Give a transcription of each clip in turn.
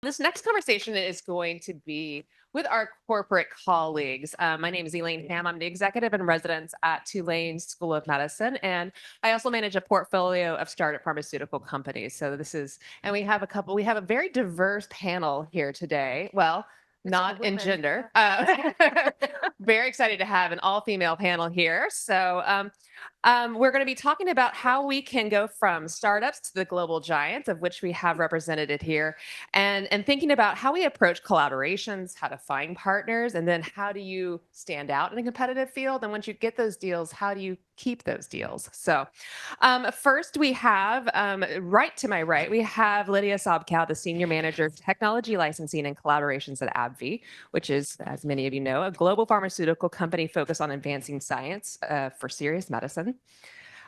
This next conversation is going to be with our corporate colleagues. My name is Elaine Hamm. I'm the executive in residence at Tulane School of Medicine, and I also manage a portfolio of startup pharmaceutical companies. So we have we have a very diverse panel here today. Well, not in gender. Very excited to have an all-female panel here. We're going to be talking about how we can go from startups to the global giants, of which we have represented here, and thinking about how we approach collaborations, how to find partners, and then how do you stand out in a competitive field? And once you get those deals, how do you keep those deals? First we have, right to my right, we have Lidia Sobków, the Senior Manager of Technology Licensing and Collaborations at AbbVie, which is, as many of you know, a global pharmaceutical company focused on advancing science for serious medicine.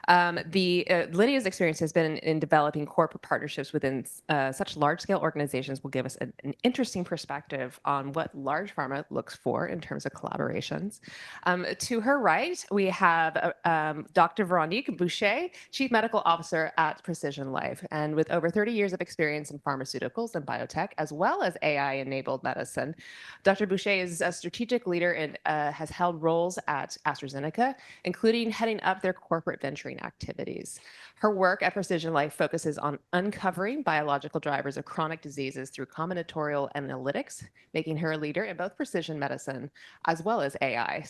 Lydia's experience has been in developing corporate partnerships within such large-scale organizations will give us an interesting perspective on what large pharma looks for in terms of collaborations. To her right, we have Dr. Veronique Bouchet, Chief Medical Officer at PrecisionLife. And with over 30 years of experience in pharmaceuticals and biotech, as well as AI-enabled medicine, Dr. Bouchet is a strategic leader and has held roles at AstraZeneca, including heading up their corporate venturing activities. Her work at PrecisionLife focuses on uncovering biological drivers of chronic diseases through combinatorial analytics, making her a leader in both precision medicine as well as AI.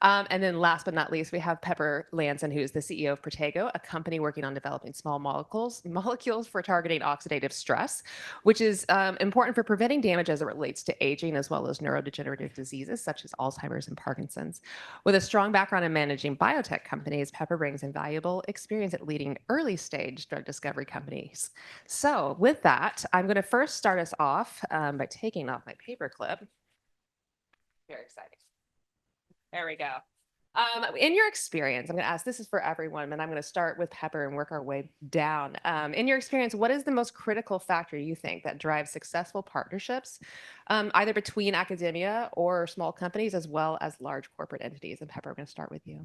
And then last but not least, we have Pepper Landson, who is the CEO of Praetego, a company working on developing small molecules for targeting oxidative stress, which is important for preventing damage as it relates to aging as well as neurodegenerative diseases such as Alzheimer's and Parkinson's. With a strong background in managing biotech companies, Pepper brings invaluable experience at leading early stage drug discovery companies. So with that, I'm going to first start us off by taking off my paperclip. Very exciting. There we go. In your experience, I'm going to ask, this is for everyone, and I'm going to start with Pepper and work our way down. In your experience, what is the most critical factor you think that drives successful partnerships, either between academia or small companies, as well as large corporate entities? And Pepper, I'm going to start with you.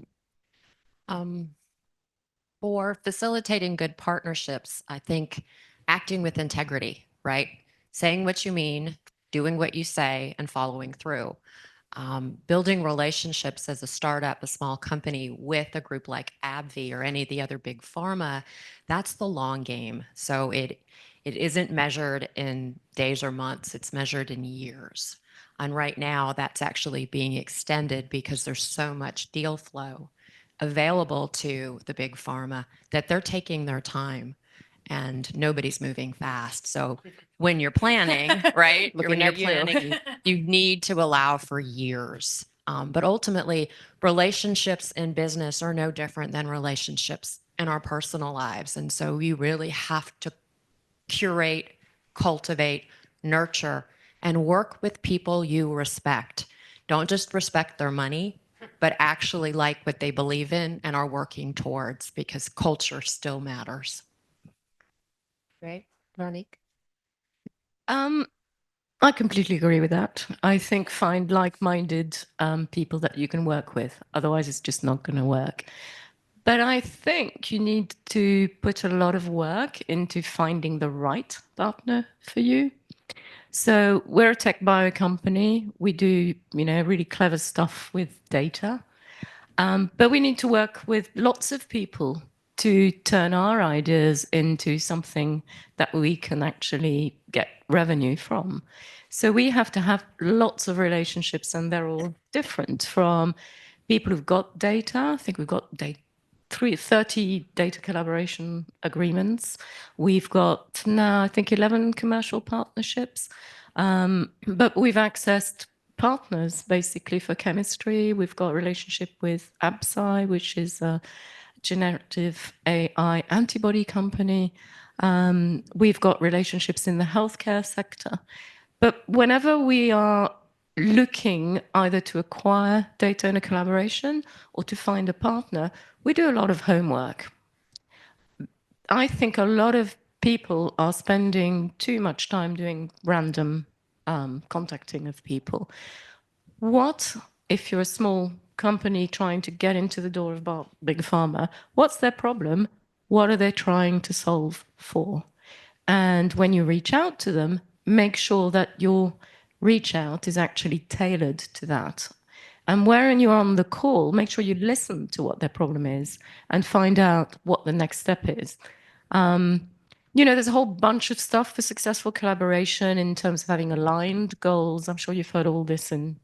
For facilitating good partnerships, I think acting with integrity, right? Saying what you mean, doing what you say, and following through. Building relationships as a startup, a small company with a group like AbbVie or any of the other big pharma, that's the long game. So it isn't measured in days or months, it's measured in years. And right now that's actually being extended because there's so much deal flow available to the big pharma that they're taking their time and nobody's moving fast. So when you're planning, right, when you're planning, you need to allow for years. But ultimately, relationships in business are no different than relationships in our personal lives. And so you really have to curate, cultivate, nurture, and work with people you respect. Don't just respect their money, but actually like what they believe in and are working towards, because culture still matters. Right, Veronique? I completely agree with that. I think find like-minded people that you can work with. Otherwise, it's just not going to work. But I think you need to put a lot of work into finding the right partner for you. So we're a tech bio company. We do, really clever stuff with data. But we need to work with lots of people to turn our ideas into something that we can actually get revenue from. So we have to have lots of relationships, and they're all different, from people who've got data. I think we've got 30 data collaboration agreements. We've got now, I think, 11 commercial partnerships. But we've accessed partners basically for chemistry. We've got a relationship with AbbVie, which is a generative AI antibody company. We've got relationships in the healthcare sector. But whenever we are looking either to acquire data in a collaboration or to find a partner, we do a lot of homework. I think a lot of people are spending too much time doing random contacting of people. What if you're a small company trying to get into the door of big pharma? What's their problem? What are they trying to solve for? And when you reach out to them, make sure that your reach out is actually tailored to that. And when you're on the call, make sure you listen to what their problem is and find out what the next step is. There's a whole bunch of stuff for successful collaboration in terms of having aligned goals. I'm sure you've heard all this in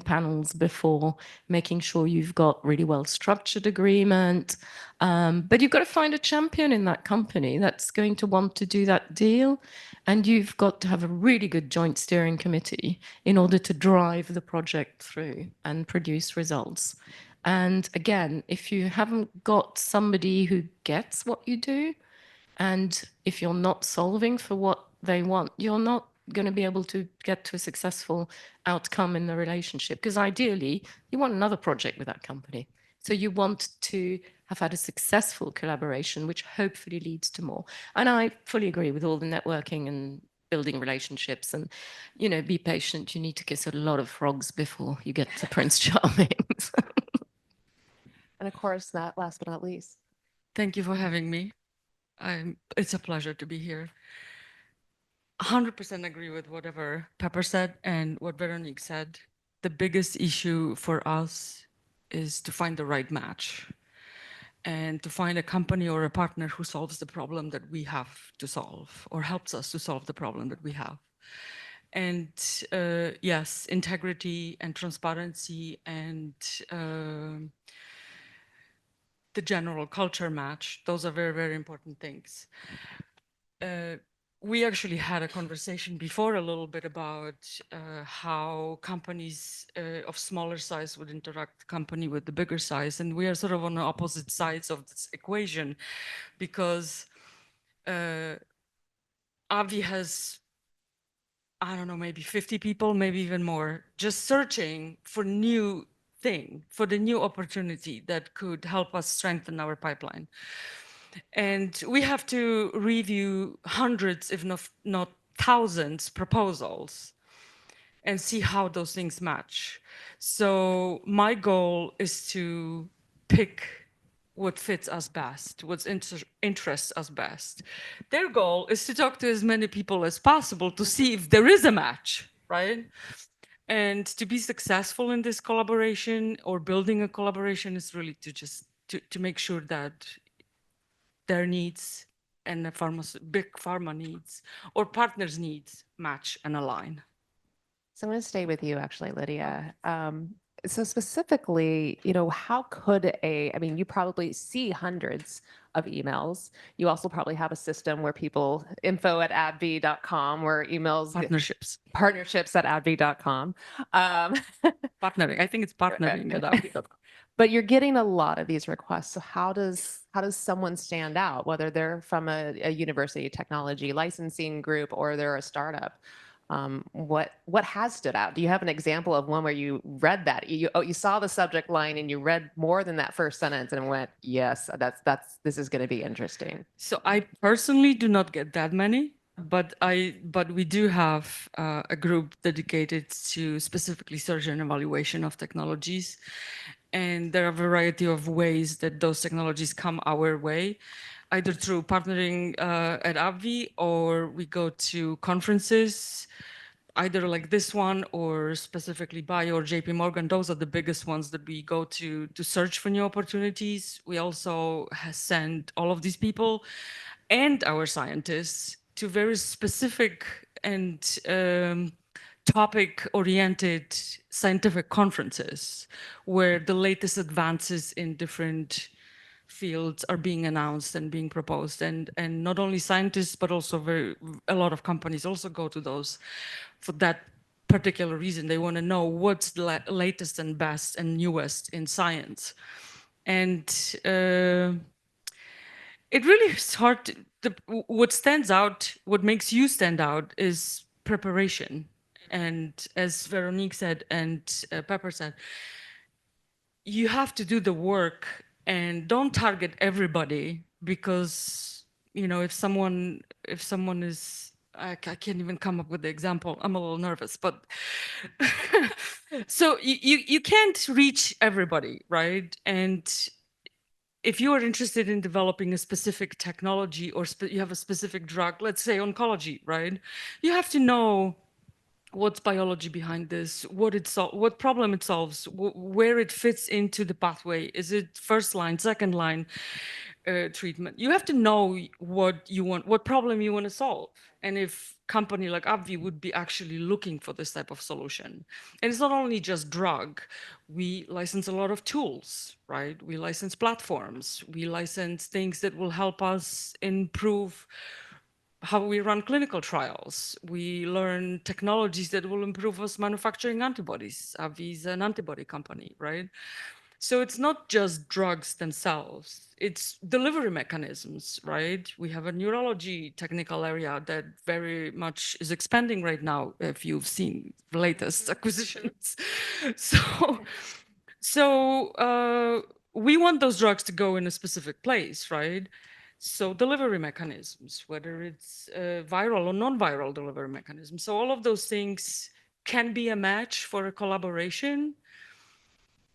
panels before, making sure you've got really well-structured agreement. But you've got to find a champion in that company that's going to want to do that deal. And you've got to have a really good joint steering committee in order to drive the project through and produce results. And again, if you haven't got somebody who gets what you do, and if you're not solving for what they want, you're not going to be able to get to a successful outcome in the relationship. Because ideally, you want another project with that company. So you want to have had a successful collaboration, which hopefully leads to more. And I fully agree with all the networking and building relationships, and be patient. You need to kiss a lot of frogs before you get to Prince Charming. And of course, not last but not least. Thank you for having me. It's a pleasure to be here. 100% agree with whatever Pepper said and what Veronique said. The biggest issue for us is to find the right match and to find a company or a partner who solves the problem that we have to solve or helps us to solve the problem that we have. And yes, integrity and transparency and the general culture match, those are very, very important things. We actually had a conversation before a little bit about how companies of smaller size would interact company with the bigger size. And we are sort of on the opposite sides of this equation because AbbVie has, I don't know, maybe 50 people, maybe even more, just searching for for the new opportunity that could help us strengthen our pipeline. And we have to review hundreds, if not thousands, proposals and see how those things match. So my goal is to pick what fits us best, what interests us best. Their goal is to talk to as many people as possible to see if there is a match, right? And to be successful in this collaboration or building a collaboration is really to just to make sure that their needs and the big pharma needs or partners' needs match and align. So I'm going to stay with you, actually, Lydia. So specifically, how could you probably see hundreds of emails. You also probably have a system where info@abbvie.com, where emails partnerships at abbvie.com. Partnering. I think it's partnering at abbvie.com. But you're getting a lot of these requests. So how does someone stand out, whether they're from a university technology licensing group or they're a startup? What has stood out? Do you have an example of one where you read that you saw the subject line and you read more than that first sentence and went, yes, this is going to be interesting? So I personally do not get that many, but we do have a group dedicated to specifically search and evaluation of technologies. And there are a variety of ways that those technologies come our way, either through partnering at AbbVie, or we go to conferences, either like this one or specifically Bio or JP Morgan. Those are the biggest ones that we go to search for new opportunities. We also send all of these people and our scientists to very specific and topic-oriented scientific conferences where the latest advances in different fields are being announced and being proposed. And not only scientists, but also a lot of companies also go to those for that particular reason. They want to know what's the latest and best and newest in science. And it really is hard what stands out, what makes you stand out is preparation. And as Veronique said and Pepper said, you have to do the work and don't target everybody, because if someone is, I can't even come up with the example. I'm a little nervous, but so you can't reach everybody, right? And if you are interested in developing a specific technology or you have a specific drug, let's say oncology, right? You have to know what's biology behind this, what problem it solves, where it fits into the pathway. Is it first line, second line treatment? You have to know what you want, what problem you want to solve. And if company like AbbVie would be actually looking for this type of solution. And it's not only just drug, we license a lot of tools, right? We license platforms, we license things that will help us improve how we run clinical trials. We learn technologies that will improve us manufacturing antibodies. AbbVie is an antibody company, right? So it's not just drugs themselves, it's delivery mechanisms, right? We have a neurology technical area that very much is expanding right now, if you've seen the latest acquisitions. So we want those drugs to go in a specific place, right? So delivery mechanisms, whether it's viral or non-viral delivery mechanisms. So all of those things can be a match for a collaboration.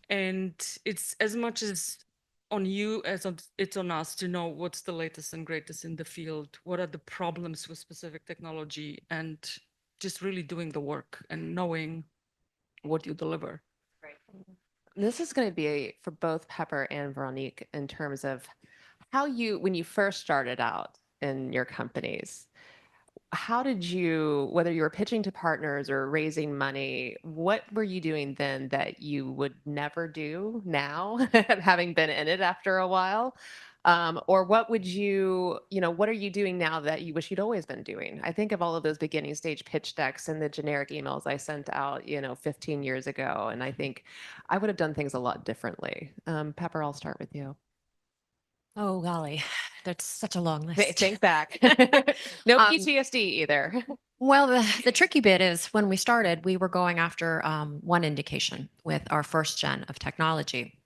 And it's as much as on you as it's on us to know what's the latest and greatest in the field, what are the problems with specific technology, and just really doing the work and knowing what you deliver. This is going to be for both Pepper and Veronique in terms of how you, when you first started out in your companies, how did you, whether you were pitching to partners or raising money, what were you doing then that you would never do now, having been in it after a while? Or what would you, what are you doing now that you wish you'd always been doing? I think of all of those beginning stage pitch decks and the generic emails I sent out, 15 years ago. And I think I would have done things a lot differently. Pepper, I'll start with you. Oh, golly, that's such a long list. Think back. No PTSD either. Well, the tricky bit is when we started, we were going after one indication with our first gen of technology.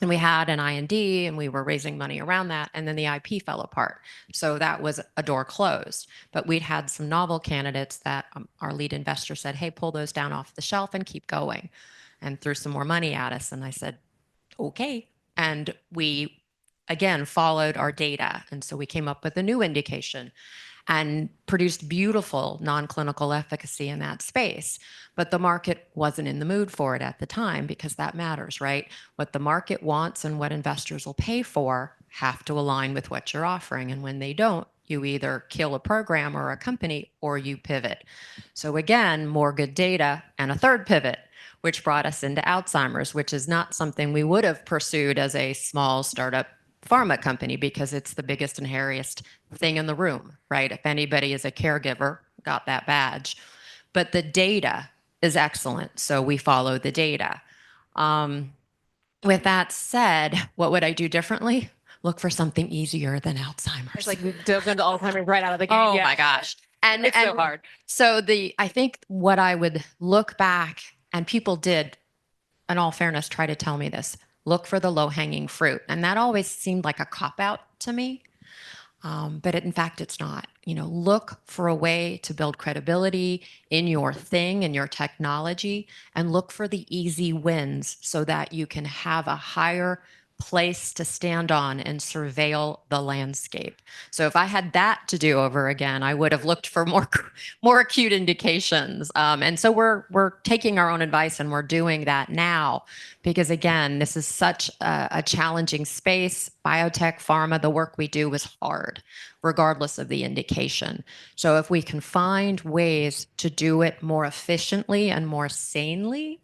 And we had an IND and we were raising money around that. And then the IP fell apart. So that was a door closed. But we'd had some novel candidates that our lead investor said, hey, pull those down off the shelf and keep going, and threw some more money at us. And I said, okay. And we, again, followed our data. And so we came up with a new indication and produced beautiful non-clinical efficacy in that space. But the market wasn't in the mood for it at the time, because that matters, right? What the market wants and what investors will pay for have to align with what you're offering. And when they don't, you either kill a program or a company or you pivot. So again, more good data and a third pivot, which brought us into Alzheimer's, which is not something we would have pursued as a small startup pharma company, because it's the biggest and hairiest thing in the room, right? If anybody is a caregiver, got that badge. But the data is excellent, so we follow the data. With that said, what would I do differently? Look for something easier than Alzheimer's. It's like dove into Alzheimer's right out of the gate. Oh my gosh. And It's so hard. So I think what I would look back, and people did, in all fairness, try to tell me this, look for the low-hanging fruit. And that always seemed like a cop-out to me. But in fact, it's not. Look for a way to build credibility in your thing, in your technology, and look for the easy wins so that you can have a higher place to stand on and surveil the landscape. So if I had that to do over again, I would have looked for more acute indications. And so we're taking our own advice and we're doing that now, because again, this is such a challenging space. Biotech, pharma, the work we do is hard, regardless of the indication. So if we can find ways to do it more efficiently and more sanely,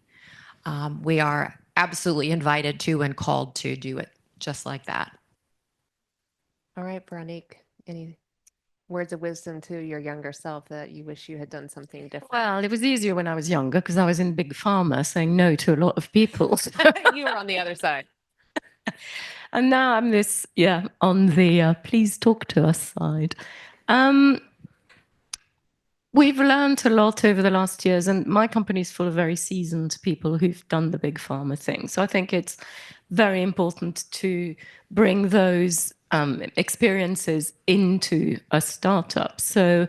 we are absolutely invited to and called to do it just like that. All right, Veronique, any words of wisdom to your younger self that you wish you had done something different? Well, it was easier when I was younger because I was in big pharma saying no to a lot of people. You were on the other side. And now I'm on the please talk to us side. We've learned a lot over the last years, and my company is full of very seasoned people who've done the big pharma thing. So I think it's very important to bring those experiences into a startup. So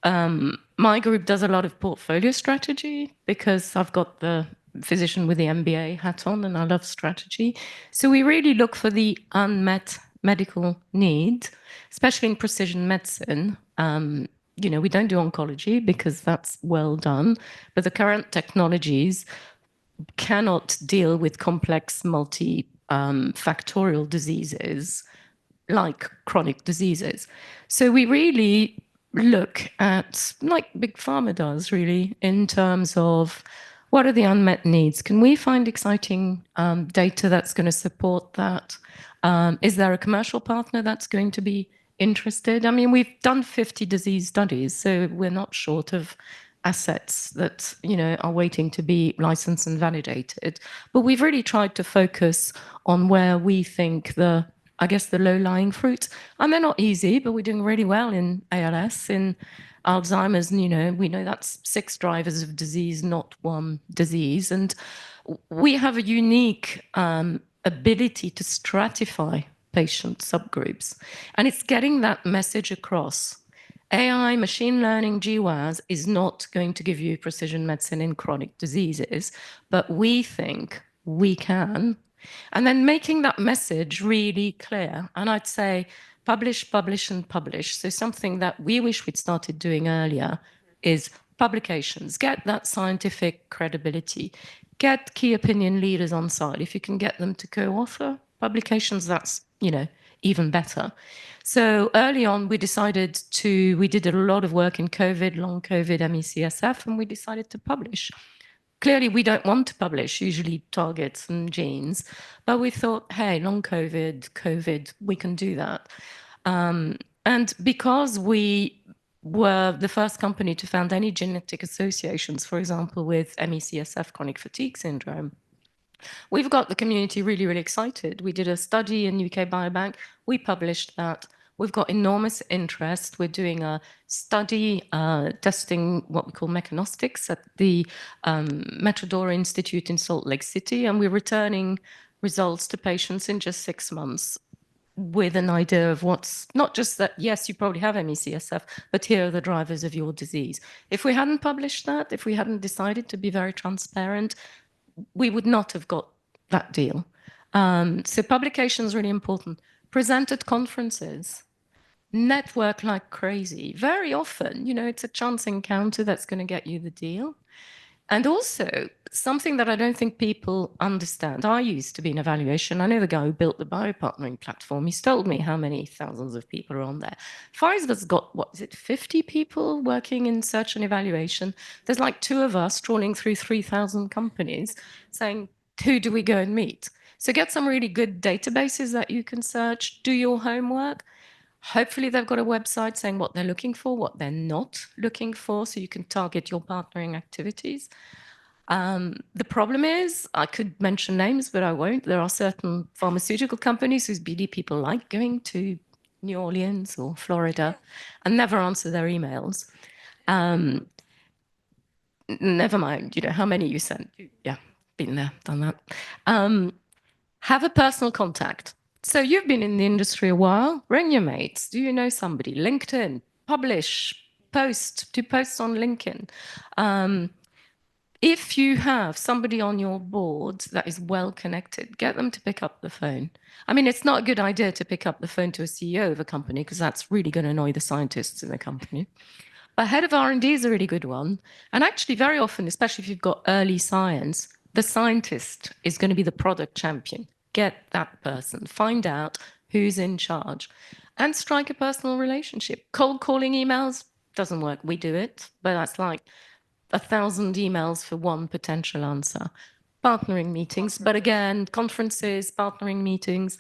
my group does a lot of portfolio strategy because I've got the physician with the MBA hat on, and I love strategy. So we really look for the unmet medical need, especially in precision medicine. We don't do oncology because that's well done, but the current technologies cannot deal with complex multi-factorial diseases like chronic diseases. So we really look at, like Big Pharma does really, in terms of what are the unmet needs? Can we find exciting data that's going to support that? Is there a commercial partner that's going to be interested? I mean, we've done 50 disease studies, so we're not short of assets that are waiting to be licensed and validated. But we've really tried to focus on where we think the low-lying fruits. And they're not easy, but we're doing really well in ALS, in Alzheimer's. We know that's 6 drivers of disease, not one disease. And we have a unique ability to stratify patient subgroups. And it's getting that message across. AI, machine learning, GWAS is not going to give you precision medicine in chronic diseases, but we think we can. And then making that message really clear. And I'd say publish, publish, and publish. So something that we wish we'd started doing earlier is publications. Get that scientific credibility. Get key opinion leaders on side. If you can get them to co-author publications, that's, even better. So early on, we did a lot of work in COVID, long COVID, ME/CSF, and we decided to publish. Clearly, we don't want to publish usually targets and genes, but we thought, hey, long COVID, we can do that. And because we were the first company to found any genetic associations, for example, with ME/CSF, chronic fatigue syndrome, we've got the community really, really excited. We did a study in UK Biobank. We published that. We've got enormous interest. We're doing a study testing what we call mechanostics at the Metrodora Institute in Salt Lake City, and we're returning results to patients in just 6 months with an idea of what's not just that, yes, you probably have ME/CSF, but here are the drivers of your disease. If we hadn't published that, if we hadn't decided to be very transparent, we would not have got that deal. So publication is really important. Present at conferences, network like crazy. Very often, it's a chance encounter that's going to get you the deal. And also, something that I don't think people understand. I used to be in evaluation. I know the guy who built the biopartnering platform. He's told me how many thousands of people are on there. Pfizer's got, 50 people working in search and evaluation. There's like 2 of us trawling through 3,000 companies saying, who do we go and meet? So get some really good databases that you can search, do your homework. Hopefully they've got a website saying what they're looking for, what they're not looking for, so you can target your partnering activities. The problem is, I could mention names, but I won't. There are certain pharmaceutical companies whose BD people like going to New Orleans or Florida and never answer their emails. Never mind, how many you sent. Yeah, been there, done that. Have a personal contact. So you've been in the industry a while. Ring your mates. Do you know somebody? LinkedIn, publish, do posts on LinkedIn. If you have somebody on your board that is well connected, get them to pick up the phone. I mean, it's not a good idea to pick up the phone to a CEO of a company because that's really going to annoy the scientists in the company. But head of R&D is a really good one. And actually, very often, especially if you've got early science, the scientist is going to be the product champion. Get that person, find out who's in charge, and strike a personal relationship. Cold calling emails doesn't work. We do it, but that's like 1,000 emails for one potential answer. Partnering meetings, but again, conferences, partnering meetings.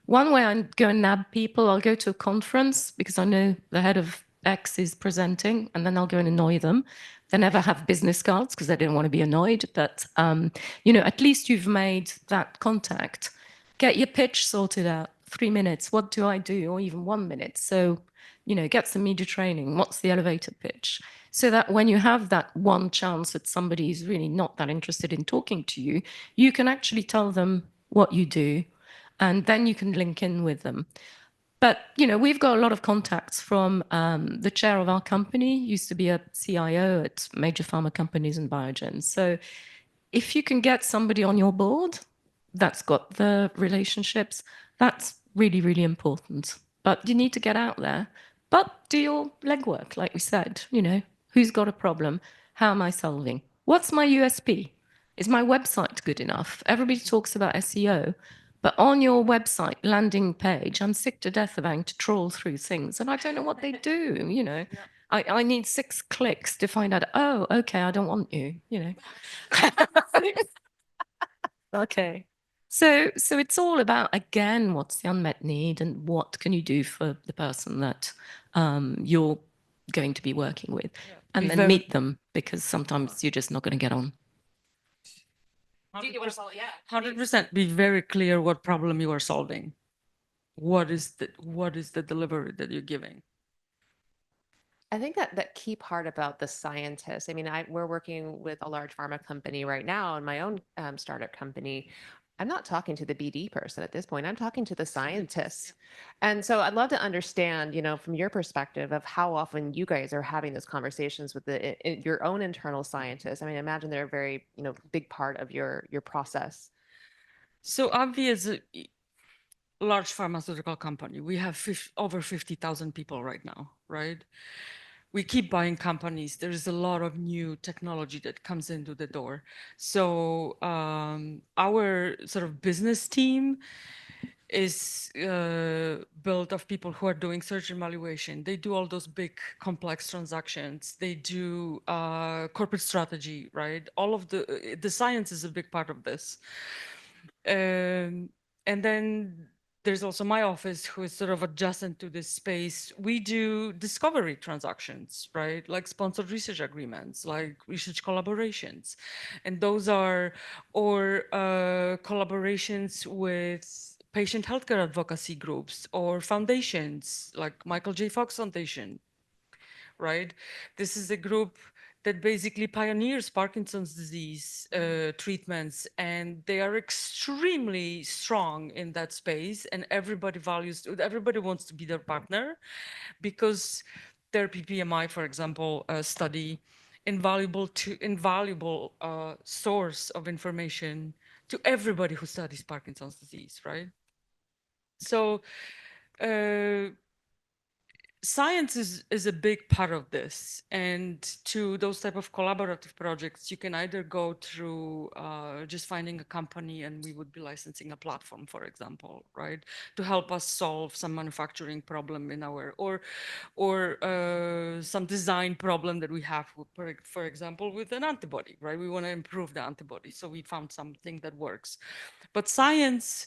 One way I go and nab people, I'll go to a conference because I know the head of X is presenting, and then I'll go and annoy them. They never have business cards because they don't want to be annoyed, but at least you've made that contact. Get your pitch sorted out. 3 minutes. What do I do? Or even 1 minute. So, get some media training. What's the elevator pitch? So that when you have that one chance that somebody is really not that interested in talking to you, you can actually tell them what you do, and then you can link in with them. But, we've got a lot of contacts from the chair of our company, used to be a CIO at major pharma companies and Biogen. So if you can get somebody on your board that's got the relationships, that's really, really important. But you need to get out there. But do your legwork, like we said, who's got a problem? How am I solving? What's my USP? Is my website good enough? Everybody talks about SEO, but on your website landing page, I'm sick to death of having to trawl through things and I don't know what they do. I need 6 clicks to find out, oh, okay, I don't want you. Okay. So it's all about, again, what's the unmet need and what can you do for the person that you're going to be working with, and then meet them, because sometimes you're just not going to get on. 100% be very clear what problem you are solving. What is the delivery that you're giving? I think that key part about the scientists, I mean, we're working with a large pharma company right now and my own startup company. I'm not talking to the BD person at this point. I'm talking to the scientists. And so I'd love to understand, from your perspective of how often you guys are having those conversations with your own internal scientists. I mean, I imagine they're a very, big part of your process. So AbbVie is a large pharmaceutical company. We have over 50,000 people right now, right? We keep buying companies. There's a lot of new technology that comes into the door. So our sort of business team is built of people who are doing search and evaluation. They do all those big complex transactions. They do corporate strategy, right? All of the science is a big part of this. And then there's also my office, who is sort of adjacent to this space. We do discovery transactions, right? Like sponsored research agreements, like research collaborations. And those are, or collaborations with patient healthcare advocacy groups or foundations, like Michael J. Fox Foundation, right? This is a group that basically pioneers Parkinson's disease treatments, and they are extremely strong in that space, and everybody wants to be their partner, because their PPMI, for example, study, invaluable source of information to everybody who studies Parkinson's disease, right? So science is a big part of this, and to those type of collaborative projects, you can either go through just finding a company and we would be licensing a platform, for example, right, to help us solve some manufacturing problem in our, or some design problem that we have, for example, with an antibody, right? We want to improve the antibody, so we found something that works. But science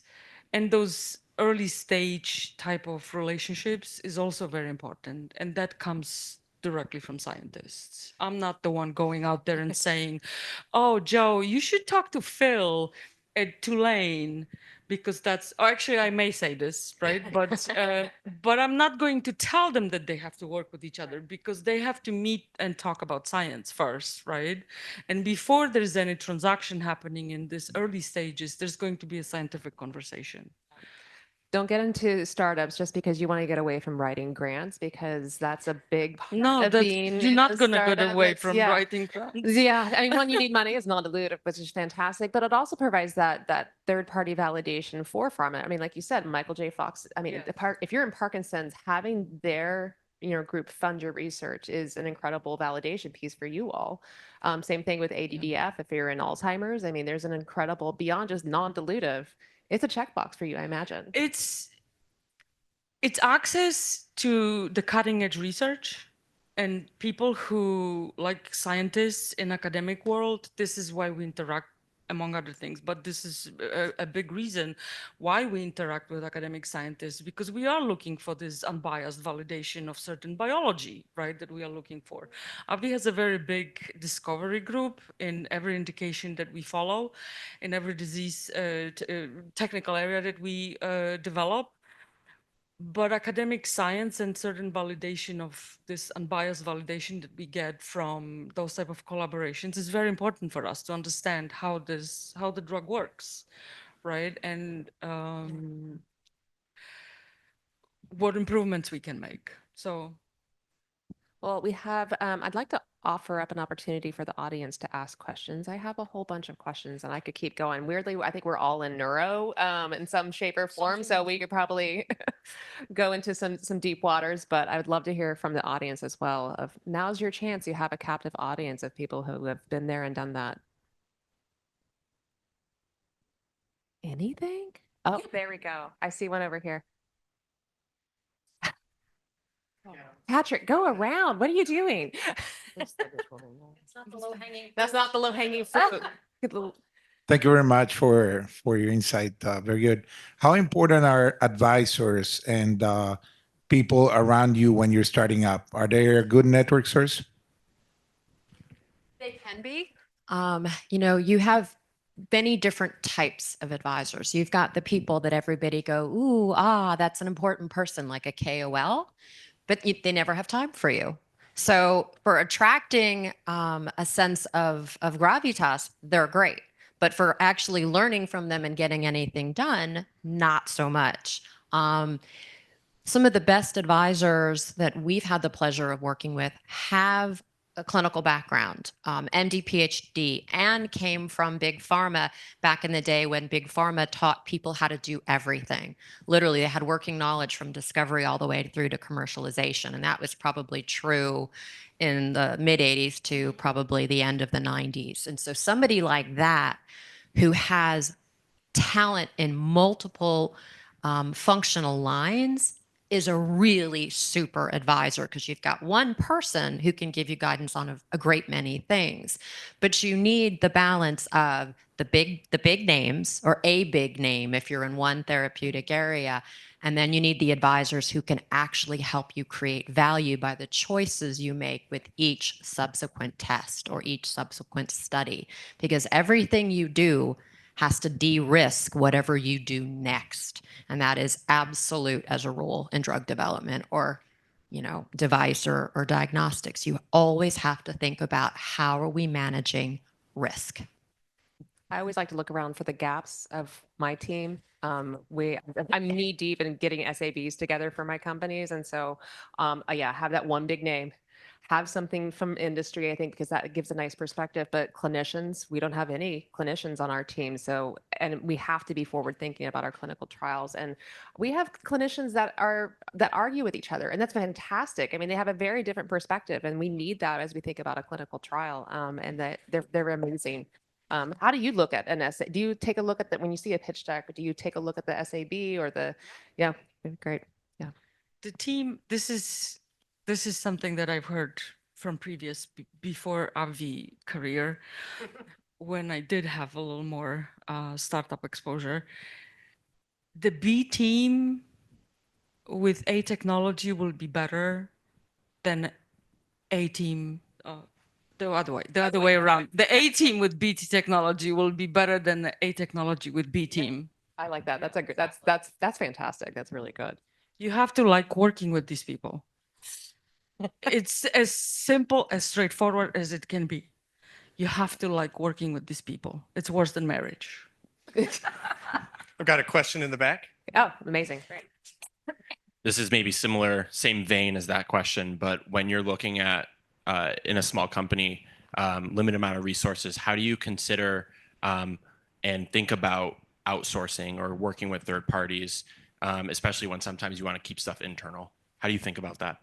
and those early stage type of relationships is also very important, and that comes directly from scientists. I'm not the one going out there and saying, oh, Joe, you should talk to Phil at Tulane, because that's, actually I may say this, right? But I'm not going to tell them that they have to work with each other, because they have to meet and talk about science first, right? And before there's any transaction happening in this early stages, there's going to be a scientific conversation. Don't get into startups just because you want to get away from writing grants, because that's a big part of being you're in not a going to get startup. away It's- from yeah. writing grants. Yeah, I mean, when you need money, it's non-dilutive, which is fantastic, but it also provides that third-party validation for pharma. I mean, like you said, Michael J. Fox. I mean, Yeah. if you're in Parkinson's, having their group fund your research is an incredible validation piece for you all. Same thing with ADDF. If you're in Alzheimer's, I mean, there's an incredible, beyond just non-dilutive. It's a checkbox for you, I imagine. It's access to the cutting edge research, and people who, like scientists in academic world, this is why we interact, among other things, but this is a big reason why we interact with academic scientists, because we are looking for this unbiased validation of certain biology, right, that we are looking for. AbbVie has a very big discovery group in every indication that we follow, in every disease technical area that we develop. But academic science and certain validation of this unbiased validation that we get from those type of collaborations is very important for us to understand how the drug works, right? And what improvements we can make. So Well, we have, I'd like to offer up an opportunity for the audience to ask questions. I have a whole bunch of questions and I could keep going. Weirdly, I think we're all in neuro in some shape or form, so we could probably go into some deep waters, but I would love to hear from the audience as well. Of now's your chance. You have a captive audience of people who have been there and done that. Anything? Oh, there we go. I see one over here. Patrick, go around. What are you doing? It's not the low hanging. That's not the low-hanging fruit. Good little- Thank you very much for your insight. Very good. How important are advisors and people around you when you're starting up? Are they a good network source? They can be. You have many different types of advisors. You've got the people that everybody go, ooh, that's an important person, like a KOL, but they never have time for you. So for attracting a sense of gravitas, they're great. But for actually learning from them and getting anything done, not so much. Some of the best advisors that we've had the pleasure of working with have a clinical background, MD, PhD, and came from Big Pharma back in the day when Big Pharma taught people how to do everything. Literally, they had working knowledge from discovery all the way through to commercialization. And that was probably true in the mid 80s to probably the end of the 90s. And so somebody like that who has talent in multiple functional lines is a really super advisor because you've got one person who can give you guidance on a great many things, but you need the balance of the big names or a big name if you're in one therapeutic area, and then you need the advisors who can actually help you create value by the choices you make with each subsequent test or each subsequent study, because everything you do has to de-risk whatever you do next. And that is absolute as a rule in drug development or, device or diagnostics. You always have to think about how are we managing risk. I always like to look around for the gaps of my team. I'm knee deep in getting SABs together for my companies. And so, yeah, have that one big name, have something from industry, I think, because that gives a nice perspective. But clinicians, we don't have any clinicians on our team. So, and we have to be forward thinking about our clinical trials. And we have clinicians that argue with each other, and that's fantastic. I mean, they have a very different perspective, and we need that as we think about a clinical trial. And that they're amazing. How do you look at an essay? Do you take a look at that when you see a pitch deck? Do you take a look at the SAB or yeah, great. Yeah. The team, this is something that I've heard from previous before AbbVie career, when I did have a little more startup exposure. The B team with A technology will be better than A team. The other way around. The A team with B technology will be better than the A technology with B team. I like that. That's fantastic. That's really good. You have to like working with these people. It's as simple, as straightforward as it can be. You have to like working with these people. It's worse than marriage. I've got a question in the back. Oh, amazing. Great. This is maybe similar, same vein as that question, but when you're looking at in a small company, limited amount of resources, how do you consider and think about outsourcing or working with third parties, especially when sometimes you want to keep stuff internal? How do you think about that?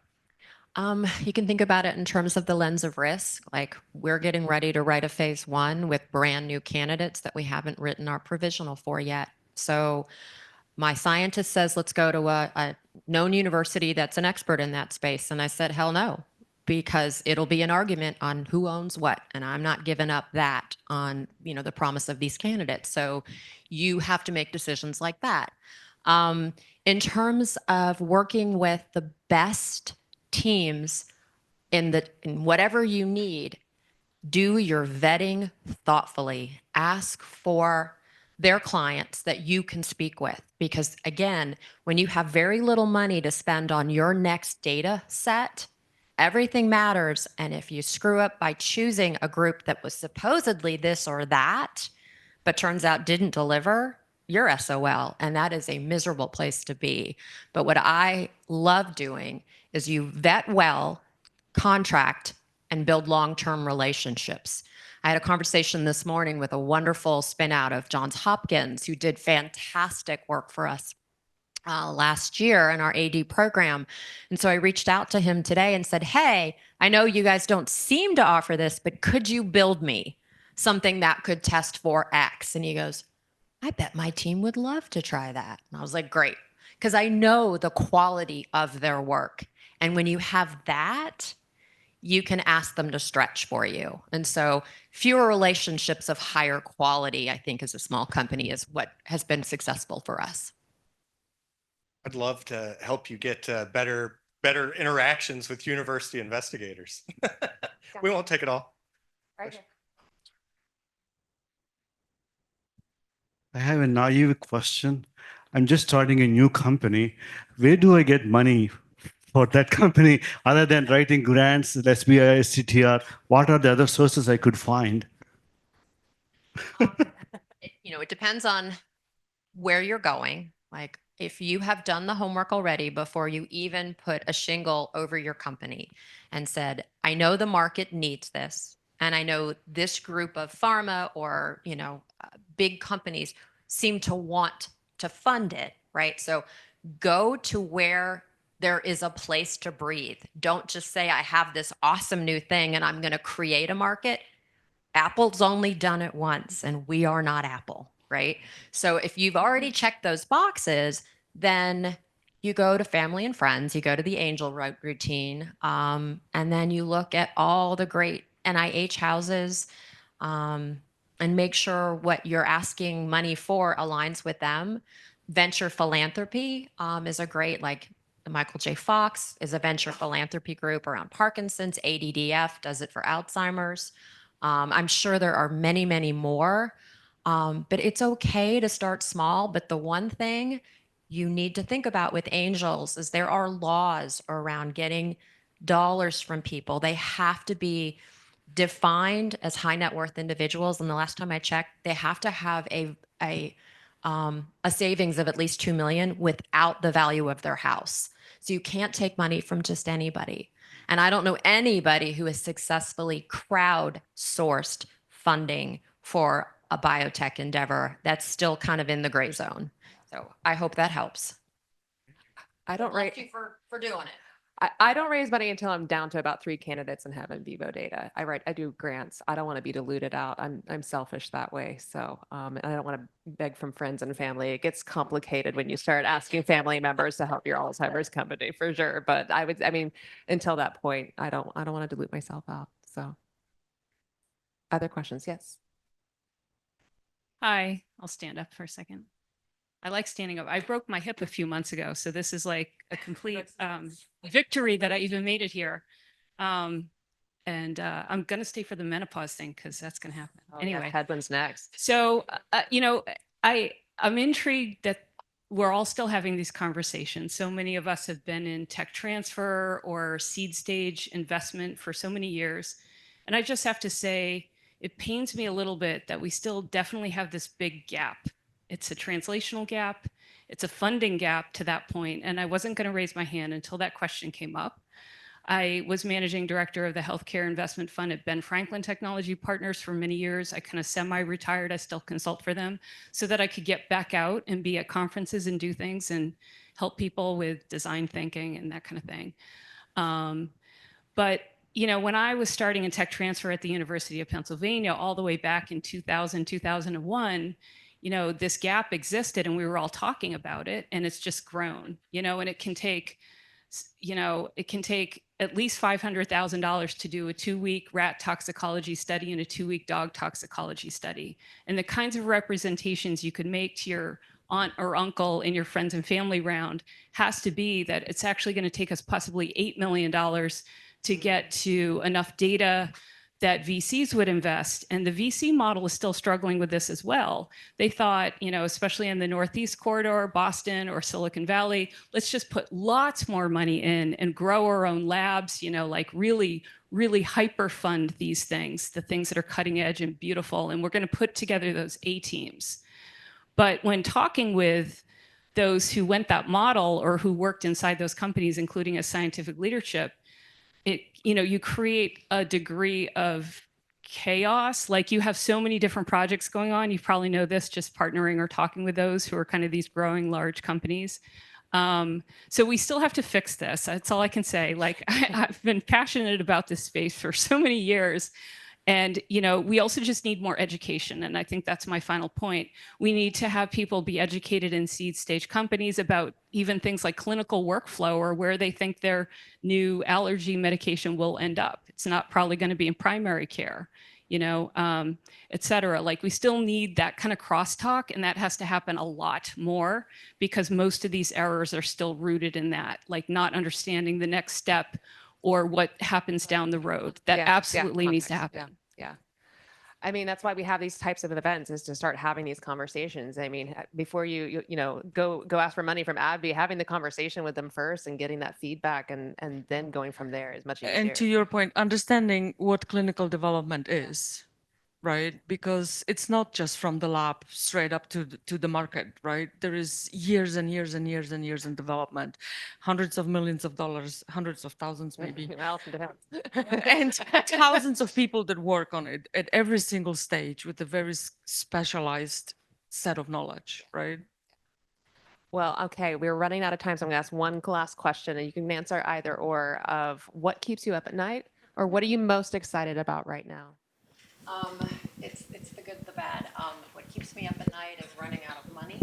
You can think about it in terms of the lens of risk. Like we're getting ready to write a phase 1 with brand new candidates that we haven't written our provisional for yet. So my scientist says, let's go to a known university that's an expert in that space. And I said, hell no, because it'll be an argument on who owns what. And I'm not giving up that on, the promise of these candidates. So you have to make decisions like that. In terms of working with the best teams in whatever you need, do your vetting thoughtfully. Ask for their clients that you can speak with. Because again, when you have very little money to spend on your next data set, everything matters. And if you screw up by choosing a group that was supposedly this or that, but turns out didn't deliver, you're SOL. And that is a miserable place to be. But what I love doing is you vet well, contract and build long-term relationships. I had a conversation this morning with a wonderful spin out of Johns Hopkins who did fantastic work for us last year in our AD program. And so I reached out to him today and said, hey, I know you guys don't seem to offer this, but could you build me something that could test for X? And he goes, I bet my team would love to try that. And I was like, great, because I know the quality of their work. And when you have that, you can ask them to stretch for you. And so fewer relationships of higher quality, I think, as a small company is what has been successful for us. I'd love to help you get better interactions with university investigators. We won't take it all. Right here. I have a naive question. I'm just starting a new company. Where do I get money for that company other than writing grants, SBI, STTR? What are the other sources I could find? It depends on where you're going. Like if you have done the homework already before you even put a shingle over your company and said, I know the market needs this, and I know this group of pharma or, big companies seem to want to fund it, right? So go to where there is a place to breathe. Don't just say, I have this awesome new thing and I'm going to create a market. Apple's only done it once and we are not Apple, right? So if you've already checked those boxes, then you go to family and friends, you go to the angel routine, and then you look at all the great NIH houses, and make sure what you're asking money for aligns with them. Venture philanthropy is a great, like Michael J. Fox is a venture philanthropy group around Parkinson's. ADDF does it for Alzheimer's. I'm sure there are many, many more, but it's okay to start small. But the one thing you need to think about with angels is there are laws around getting dollars from people. They have to be defined as high net worth individuals. And the last time I checked, they have to have a savings of at least 2 million without the value of their house. So you can't take money from just anybody. And I don't know anybody who has successfully crowdsourced funding for a biotech endeavor. That's still kind of in the gray zone. So I hope that helps. I don't Thank write. you for doing it. I don't raise money until I'm down to about 3 candidates and have in vivo data. I do grants. I don't want to be diluted out. I'm selfish that way. So, and I don't want to beg from friends and family. It gets complicated when you start asking family members to help your Alzheimer's company for sure. But until that point, I don't want to dilute myself out. So other questions? Yes. Hi, I'll stand up for a second. I like standing up. I broke my hip a few months ago, so this is like a complete victory that I even made it here. I'm going to stay for the menopause thing because that's going to happen. Anyway, Headland's next. So, I'm intrigued that we're all still having these conversations. So many of us have been in tech transfer or seed stage investment for so many years. And I just have to say, it pains me a little bit that we still definitely have this big gap. It's a translational gap. It's a funding gap to that point. And I wasn't going to raise my hand until that question came up. I was managing director of the Healthcare Investment Fund at Ben Franklin Technology Partners for many years. I kind of semi-retired. I still consult for them so that I could get back out and be at conferences and do things and help people with design thinking and that kind of thing. But when I was starting in tech transfer at the University of Pennsylvania, all the way back in 2000, 2001, this gap existed and we were all talking about it, and it's just grown, and it can take at least $500,000 to do a 2-week rat toxicology study and a 2-week dog toxicology study. And the kinds of representations you could make to your aunt or uncle in your friends and family round has to be that it's actually going to take us possibly $8 million to get to enough data that VCs would invest. And the VC model is still struggling with this as well. They thought, especially in the Northeast corridor, Boston or Silicon Valley, let's just put lots more money in and grow our own labs, like really, really hyper fund these things, the things that are cutting edge and beautiful. And we're going to put together those A teams. But when talking with those who went that model or who worked inside those companies, including as scientific leadership, you create a degree of chaos. Like you have so many different projects going on. You probably know this just partnering or talking with those who are kind of these growing large companies. So we still have to fix this. That's all I can say. Like I've been passionate about this space for so many years. And, we also just need more education. And I think that's my final point. We need to have people be educated in seed stage companies about even things like clinical workflow or where they think their new allergy medication will end up. It's not probably going to be in primary care, et cetera. Like we still need that kind of crosstalk, and that has to happen a lot more because most of these errors are still rooted in that, like not understanding the next step or what happens down the road. That absolutely needs to happen. Yeah. I mean, that's why we have these types of events, is to start having these conversations. I mean, before you go ask for money from AbbVie, having the conversation with them first and getting that feedback and then going from there is much easier. And to your point, understanding what clinical development is, right? Because it's not just from the lab straight up to the market, right? There is years and years and years and years in development, hundreds of millions of dollars, hundreds of thousands maybe, Well, it depends. and thousands of people that work on it at every single stage with a very specialized set of knowledge, right? Well, okay, we're running out of time, so I'm going to ask one last question, and you can answer either or of what keeps you up at night, or what are you most excited about right now? It's the good, the bad. What keeps me up at night is running out of money.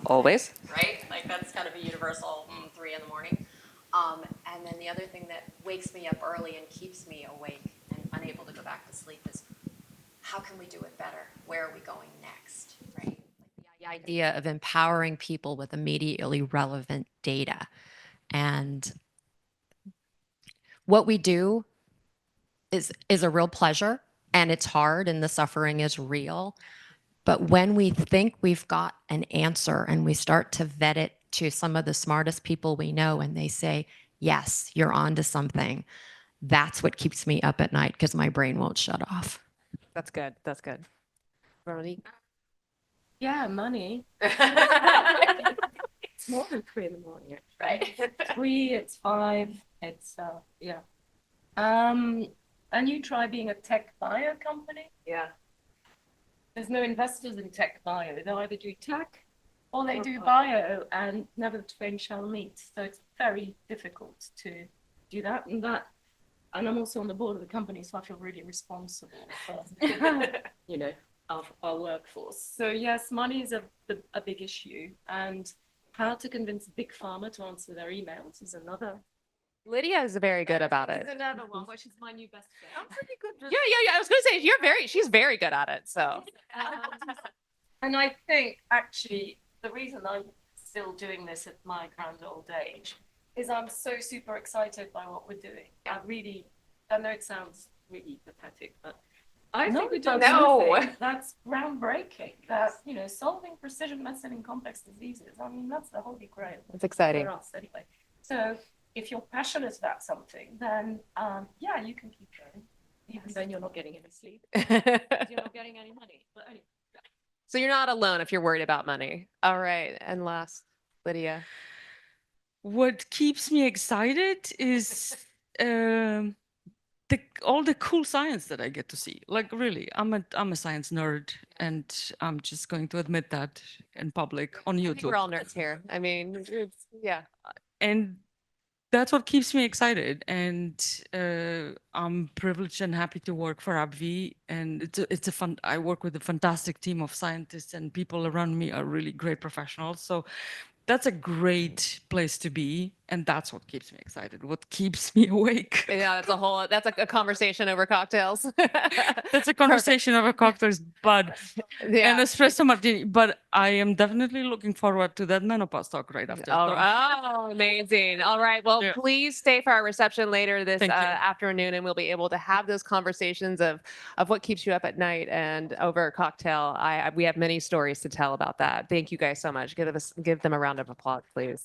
Always. Right? Like that's kind of a universal 3 in the morning. And then the other thing that wakes me up early and keeps me awake and unable to go back to sleep is how can we do it better? Where are we going next? Right? Like the idea of empowering people with immediately relevant data. And what we do is a real pleasure. And it's hard and the suffering is real. But when we think we've got an answer and we start to vet it to some of the smartest people we know and they say, yes, you're onto something, that's what keeps me up at night because my brain won't shut off. That's good. That's good. Veronique? Yeah, money. It's more than 3 in the morning, Right. 3, it's 5, it's, yeah. And you try being a tech bio company. Yeah. There's no investors in tech bio. They either do tech or they do bio, and never the twain shall meet. So it's very difficult to do that. And I'm also on the board of the company, so I feel really responsible for, our workforce. So yes, money is a big issue, and how to convince big pharma to answer their emails is another. Lydia is very good about it. Another one, which is my new best friend. I'm pretty good. Yeah. I was going to say, she's very good at it. So. And I think actually the reason I'm still doing this at my grand old age is I'm so super excited by what we're doing. I know it sounds really pathetic, but I think we're doing something that's groundbreaking. That, solving precision medicine in complex diseases. I mean, that's the holy grail. It's exciting. For us anyway. So if you're passionate about something, then you can keep going, even though you're not getting any sleep. You're not getting any money. But anyway. So you're not alone if you're worried about money. All right. And last, Lydia. What keeps me excited is all the cool science that I get to see. Like really, I'm a science nerd, and I'm just going to admit that in public on I think YouTube. we're all nerds here. I mean, yeah. And that's what keeps me excited. And I'm privileged and happy to work for AbbVie. And I work with a fantastic team of scientists, and people around me are really great professionals. So that's a great place to be. And that's what keeps me excited. What keeps me awake. Yeah, that's a conversation over cocktails. That's a conversation over cocktails, but and espresso martini. But I am definitely looking forward to that menopause talk right after. Oh, amazing. All right. Well, please stay for our reception later this afternoon, and we'll be able to have those conversations of what keeps you up at night and over a cocktail. We have many stories to tell about that. Thank you guys so much. Give them a round of applause, please.